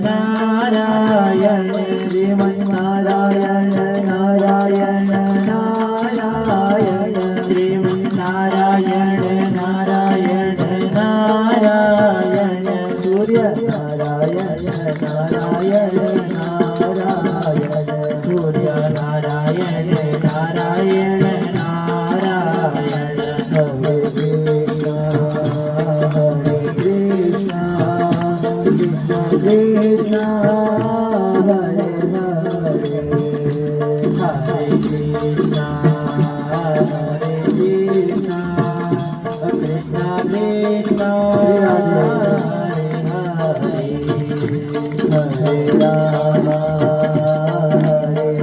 Narayan Shriman Narayan Narayan Narayan Shriman Narayan Narayan Narayan Surya Narayan Narayan Narayan Surya Narayan Narayan Narayan Hare Krishna Hare Hare Hare